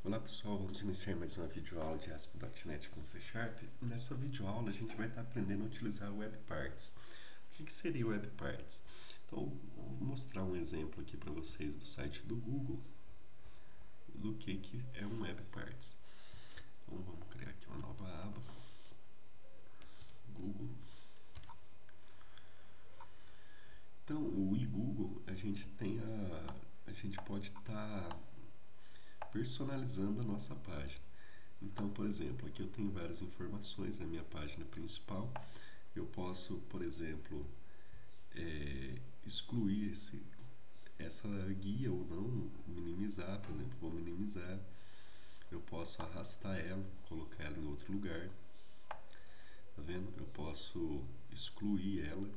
Olá pessoal, vamos iniciar mais uma videoaula de ASP.NET com C Sharp. Nessa videoaula a gente vai estar aprendendo a utilizar o WebParts. O que seria o WebParts? Então, vou mostrar um exemplo aqui para vocês do site do Google do que é um WebParts. Então, vamos criar aqui uma nova aba, Google. Então, o eGoogle, a gente pode estar personalizando a nossa página. Então, por exemplo, aqui eu tenho várias informações na minha página principal. Eu posso, por exemplo, excluir essa guia ou não, minimizar, por exemplo, vou minimizar. Eu posso arrastar ela, colocar ela em outro lugar. Tá vendo? Eu posso excluir ela.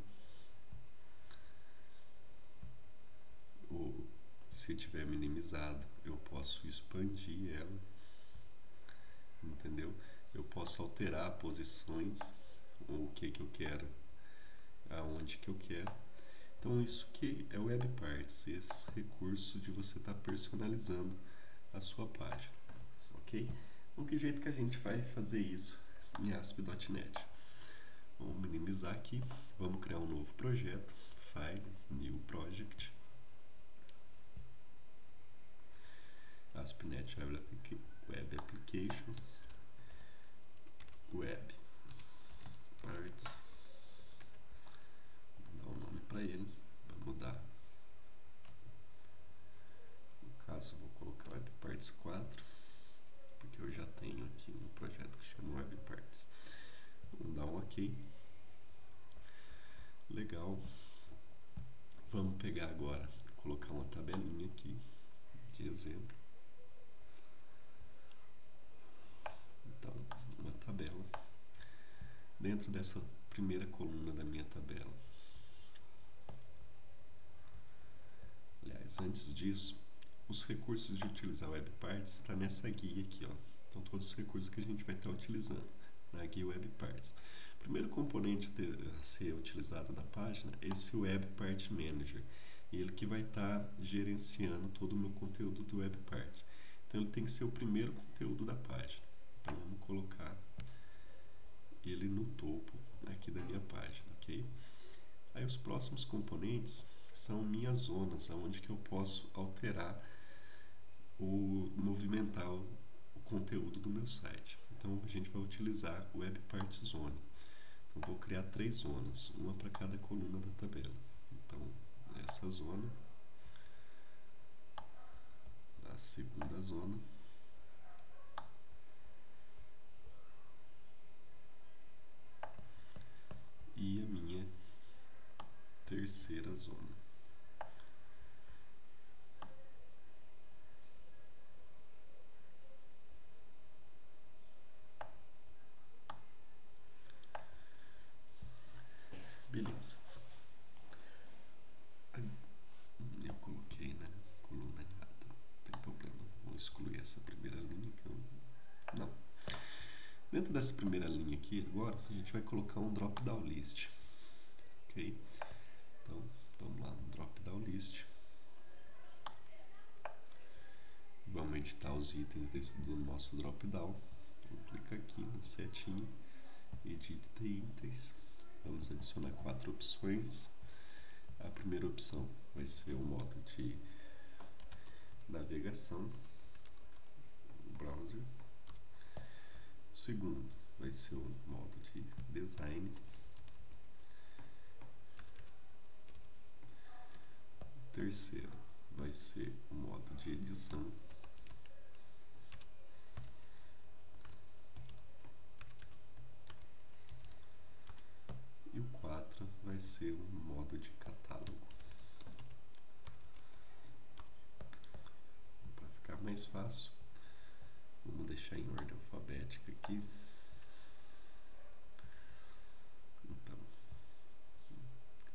Ou, se tiver minimizado, eu posso expandir ela. Entendeu? Eu posso alterar posições, o que eu quero, aonde que eu quero. Então isso que é o WebParts, esse recurso de você estar personalizando a sua página, ok? Então que jeito que a gente vai fazer isso em ASP.NET? Vamos minimizar aqui, vamos criar um novo projeto, File, New Project, ASP.NET Web Application, Web Parts, vou dar um nome para ele, vai mudar. No caso, vou colocar Web Parts 4, porque eu já tenho aqui um projeto que chama Web Parts. Vamos dar um OK. Legal. Vamos pegar agora, colocar uma tabelinha aqui de exemplo. Então, uma tabela. Dentro dessa primeira coluna da minha tabela. Aliás, antes disso, os recursos de utilizar o WebParts está nessa guia aqui, ó. Então, todos os recursos que a gente vai estar utilizando na guia WebParts. O primeiro componente a ser utilizado na página é esse WebPart Manager. Ele que vai estar gerenciando todo o meu conteúdo do WebPart. Então, ele tem que ser o primeiro conteúdo da página. Então, vamos colocar ele no topo aqui da minha página, ok? Aí, os próximos componentes são minhas zonas, onde que eu posso alterar movimentar o conteúdo do meu site. Então, a gente vai utilizar o WebPart Zone. Então, vou criar 3 zonas, uma para cada coluna da tabela. Então, essa zona, a segunda zona, e a minha terceira zona. Beleza. Eu coloquei na coluna errada. Não tem problema. Vou excluir essa primeira linha que eu... Não. Dentro dessa primeira linha aqui, agora, a gente vai colocar um drop-down list. Ok? Então, vamos lá no drop-down list. Vamos editar os itens do nosso drop-down. Vou clicar aqui na setinha, edita itens. Vamos adicionar 4 opções. A primeira opção vai ser o modo de navegação, browser. O segundo vai ser o modo de design. O terceiro vai ser o modo de edição. E o 4 vai ser o modo de catálogo. Para ficar mais fácil, vamos deixar em ordem alfabética aqui. Então,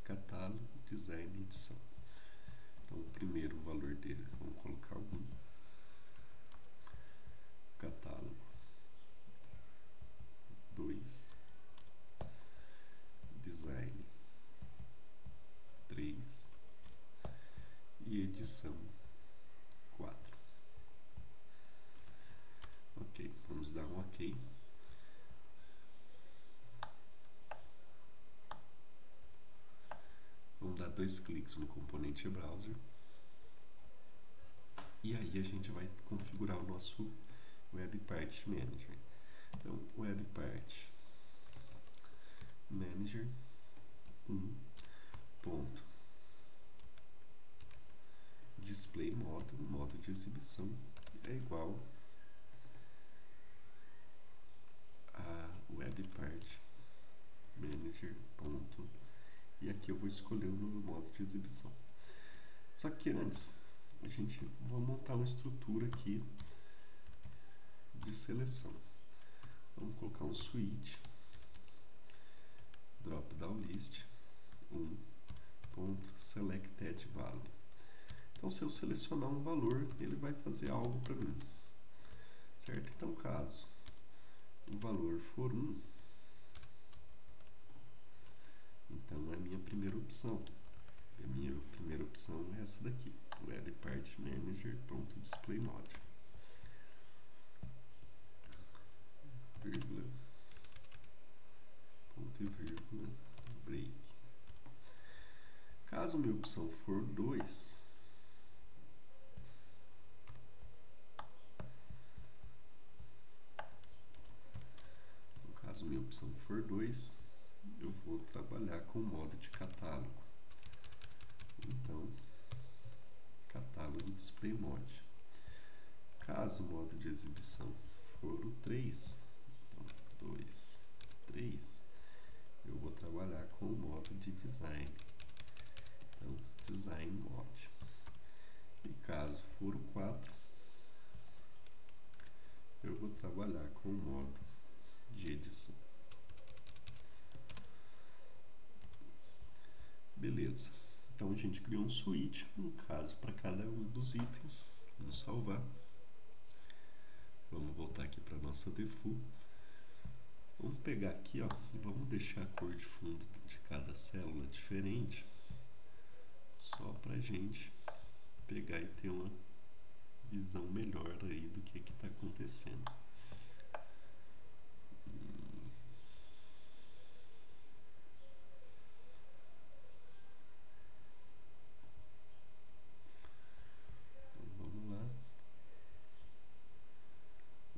catálogo, design e edição. Então, o primeiro valor dele, vamos colocar 1. Catálogo, 2. Design, 3. E edição, 4. ok? Vamos dar 2 cliques no componente browser. E aí a gente vai configurar o nosso WebPart Manager. Então, WebPart Manager 1 ponto display modo de exibição é igual a WebPart Manager ponto, e aqui eu vou escolher o meu modo de exibição. Só que antes a gente vai montar uma estrutura aqui de seleção. Vamos colocar um switch drop down list 1.selected value. Então, se eu selecionar um valor, ele vai fazer algo para mim, certo? Então, caso o valor for 1, então é a minha primeira opção. E a minha primeira opção é essa daqui, WebPart Manager.displayMod, vírgula, ponto e vírgula, break. Caso minha opção for 2, minha opção for 2, eu vou trabalhar com o modo de catálogo. Então, catálogo display mode. Caso o modo de exibição for o 3, então 2, 3, eu vou trabalhar com o modo de design. Então, design mode. E caso for o 4, eu vou trabalhar com o modo de edição. Beleza. Então a gente criou um switch, um caso para cada um dos itens. Vamos salvar. Vamos voltar aqui para nossa default. Vamos pegar aqui, ó, e vamos deixar a cor de fundo de cada célula diferente, só para a gente pegar e ter uma visão melhor aí do que está acontecendo.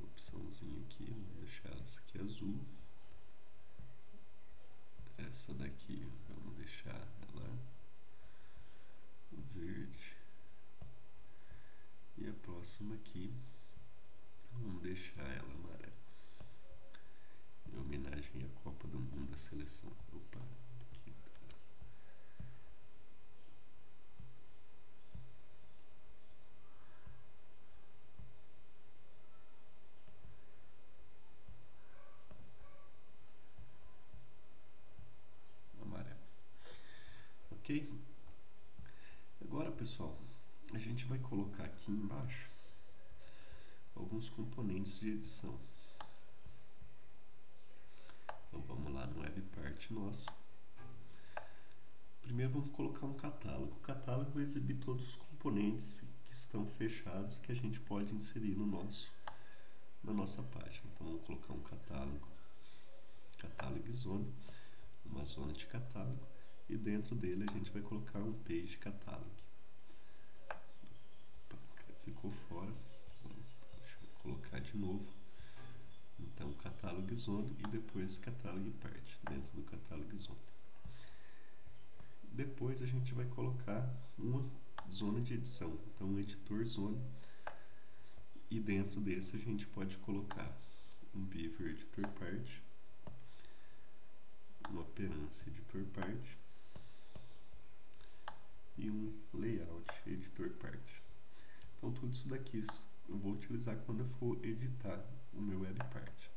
Opçãozinha aqui, vamos deixar essa aqui azul. Essa daqui vamos deixar ela verde. E a próxima aqui vamos deixar ela amarela. Em homenagem à Copa do Mundo da seleção. Opa, aqui tá. Ok? Agora, pessoal, a gente vai colocar aqui embaixo alguns componentes de edição. Então vamos lá no WebPart nosso. Primeiro vamos colocar um catálogo. O catálogo vai exibir todos os componentes que estão fechados que a gente pode inserir na nossa página. Então vamos colocar um catálogo zone, uma zona de catálogo. E dentro dele a gente vai colocar um page catalog. Ficou fora. Deixa eu colocar de novo. Então, catalog zone e depois catalog part dentro do catalog zone. Depois a gente vai colocar uma zona de edição. Então, um editor zone. E dentro desse a gente pode colocar um beaver editor part, um appearance editor part e um layout editor part. Então tudo isso daqui eu vou utilizar quando eu for editar o meu WebPart.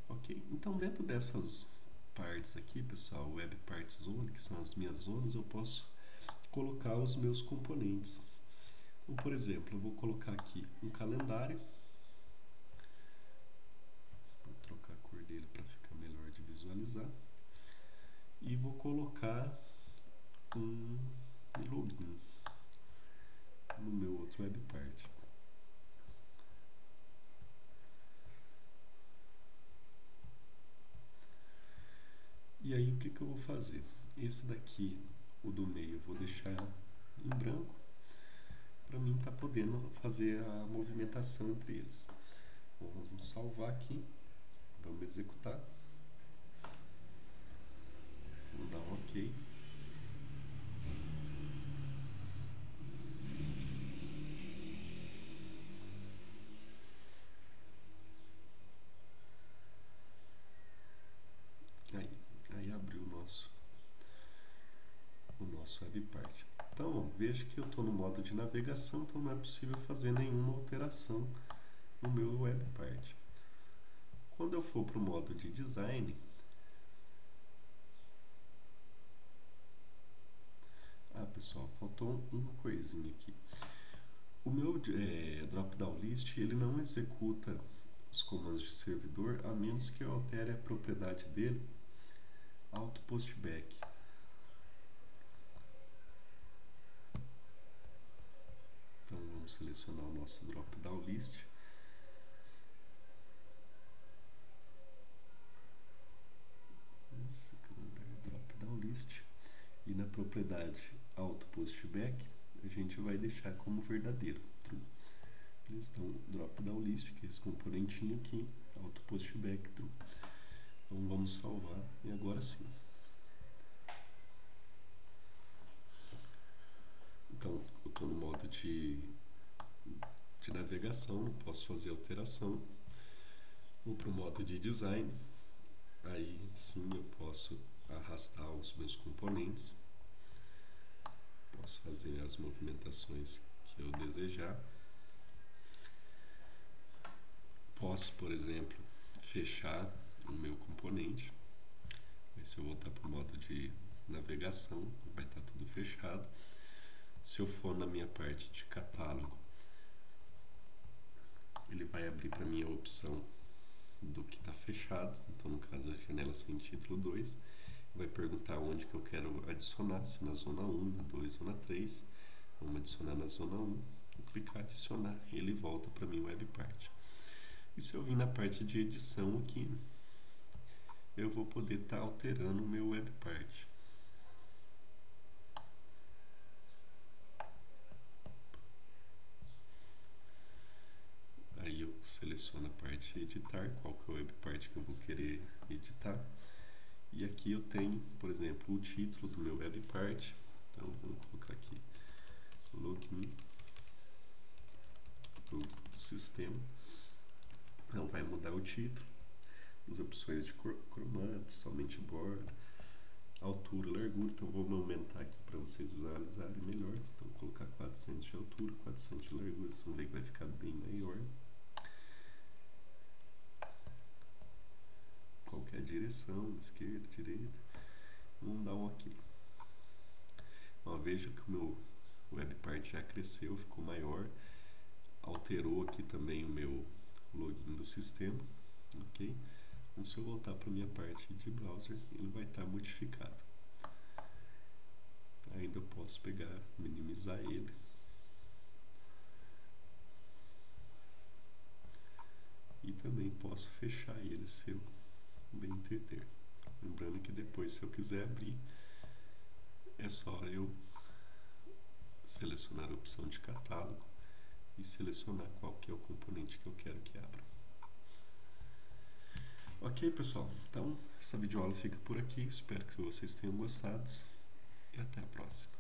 Ok? Então dentro dessas partes aqui, pessoal, WebPart Zone, que são as minhas zonas, eu posso colocar os meus componentes. Então, por exemplo, eu vou colocar aqui um calendário. Vou trocar a cor dele para ficar melhor de visualizar. E vou colocar um login no meu outro WebPart. que eu vou fazer? Esse daqui, o do meio, eu vou deixar em branco para mim estar podendo fazer a movimentação entre eles. Bom, vamos salvar aqui, vamos executar, vamos dar um OK. Aí abriu o nosso WebPart. Então, veja que eu estou no modo de navegação, então não é possível fazer nenhuma alteração no meu WebPart. Quando eu for para o modo de design, pessoal, faltou uma coisinha aqui. O meu drop-down list, ele não executa os comandos de servidor, a menos que eu altere a propriedade dele, auto postback. Então vamos selecionar o nosso drop-down list. Drop-down list. E na propriedade auto postback, a gente vai deixar como verdadeiro, true. Então, drop-down list, que é esse componentinho aqui, auto postback, true. Então vamos salvar e agora sim. Então, eu estou no modo de navegação, não posso fazer alteração. Vou para o modo de design, aí sim eu posso arrastar os meus componentes, posso fazer as movimentações que eu desejar. Posso, por exemplo, fechar o meu componente. Aí, se eu voltar para o modo de navegação, vai estar tudo fechado. Se eu for na minha parte de catálogo, ele vai abrir para mim a opção do que está fechado. Então, no caso, a janela sem título 2. Vai perguntar onde que eu quero adicionar, se na zona 1, na 2 ou na 3. Vamos adicionar na zona 1. Vou clicar adicionar e ele volta para mim o WebPart. E se eu vir na parte de edição aqui, eu vou poder estar alterando o meu WebPart. Aí eu seleciono a parte editar, qual que é o WebPart que eu vou querer editar. E aqui eu tenho, por exemplo, o título do meu WebPart. Então vamos colocar aqui login do sistema. Então vai mudar o título, as opções de cromato, somente borda, altura, largura. Então vou aumentar aqui para vocês visualizarem melhor. Então vou colocar 400 de altura, 400 de largura. Vocês vão ver que vai ficar bem maior. Qual que é a direção, esquerda, direita. Vamos dar um OK. Ó, veja que o meu WebPart já cresceu, ficou maior. Alterou aqui também o meu login do sistema. Ok? Então, se eu voltar para a minha parte de browser, ele vai estar modificado. Ainda eu posso pegar, minimizar ele. E também posso fechar ele se eu bem entender. Lembrando que depois, se eu quiser abrir, é só eu selecionar a opção de catálogo e selecionar qual que é o componente que eu quero que abra. Ok, pessoal? Então, essa videoaula fica por aqui. Espero que vocês tenham gostado e até a próxima.